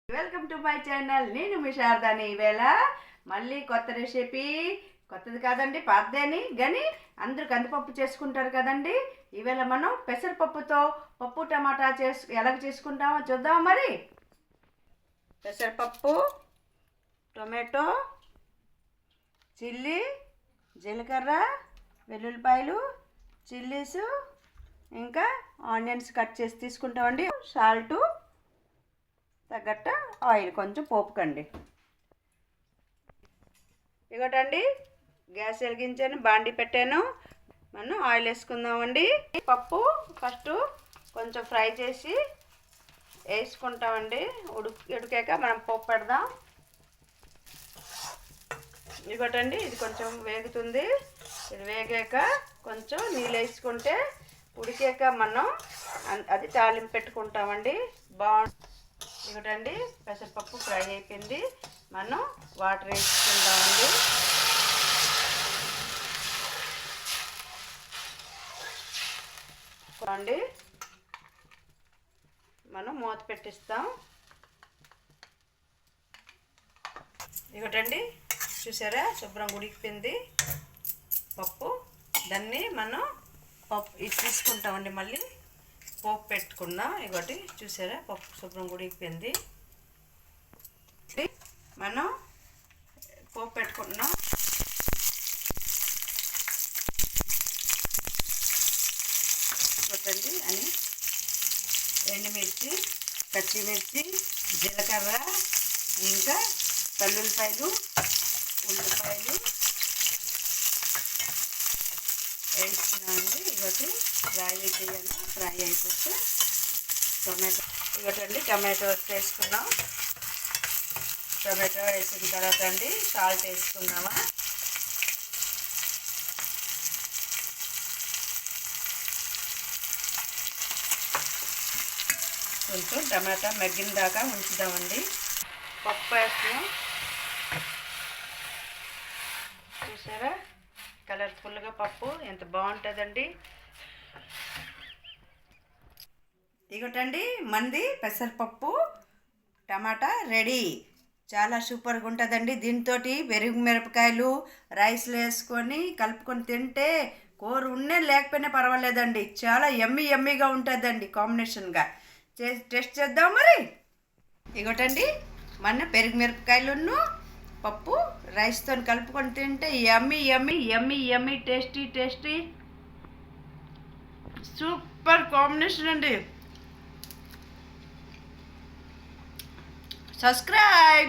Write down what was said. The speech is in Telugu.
Welcome to my channel. నేను మీ శారదాని. ఈవేళ మళ్ళీ కొత్త రెసిపీ, కొత్తది కాదండి, పాతదేని కానీ అందరూ కందిపప్పు చేసుకుంటారు కదండి. ఈవేళ మనం పెసరపప్పుతో పప్పు టమాటా ఎలాగ చేసుకుంటామో చూద్దాం. మరి పెసరపప్పు, టొమాటో, చిల్లీ, జీలకర్ర, వెల్లుల్లిపాయలు, చిల్లీసు, ఇంకా ఆనియన్స్ కట్ చేసి తీసుకుంటామండి. సాల్టు తగ్గట్ట ఆయిల్, కొంచెం పోపుకండి. ఇగోటండి, గ్యాస్ వెలిగించాను, బాండి పెట్టాను. మనం ఆయిల్ వేసుకుందామండి. పప్పు ఫస్ట్ కొంచెం ఫ్రై చేసి వేసుకుంటామండి. ఉడికాక మనం పోపు పెడదాం. ఇగోటండి, ఇది కొంచెం వేగుతుంది. ఇది వేగాక కొంచెం నీళ్ళు వేసుకుంటే ఉడికాక మనం అది తాలింపు పెట్టుకుంటామండి. ఇగోటండి, పెసరపప్పు ఫ్రై అయిపోయింది. మనం వాటర్ వేసుకుందామండి. చూడండి, మనం మూత పెట్టిస్తాం. ఇగోటండి, చూసారా, శుభ్రం ఉడికిపోయింది పప్పు. దాన్ని మనం పప్పు ఇది తీసుకుంటామండి. మళ్ళీ పోపు పెట్టుకున్నాం. ఇగోటి చూసారా, పప్పు శుభ్రం ఉడికిపోయింది. మనం పోపు పెట్టుకుంటున్నాం. ఇగోటండి అని ఎండుమిర్చి, పచ్చిమిర్చి, జీలకర్ర, ఇంకా వెల్లుల్లిపాయలు, ఉల్లిపాయలు వేస్తున్నామండి. ఇగోటి ఫ్రై చేయాలి. ఫ్రై అయిపోతే టొమాటో, ఇగోటండి టొమాటో వేసుకున్నాం. టొమాటో వేసిన తర్వాత అండి సాల్ట్ వేసుకున్నామా. కొంచెం టమాటా మగ్గిన దాకా ఉంచుదామండి. పప్పు వేస్తున్నాం. చూసారా, కలర్ఫుల్గా పప్పు ఎంత బాగుంటుందండి. ఇగోటండి, మంది పెసరపప్పు టమాటా రెడీ. చాలా సూపర్గా ఉంటుందండి. దీంతో పెరుగు మిరపకాయలు రైస్లో వేసుకొని కలుపుకొని తింటే కూర ఉన్నే లేకపోయినా పర్వాలేదండి. చాలా యమ్మీగా ఉంటుందండి కాంబినేషన్గా. టేస్ట్ చేద్దాం మరి. ఇగోటండి, మన పెరుగు మిరపకాయలును పప్పు రైస్తో కలుపుకొని తింటే యమ్మీ టేస్టీ సూపర్ కాంబినేషన్ అండి. సబ్స్క్రైబ్.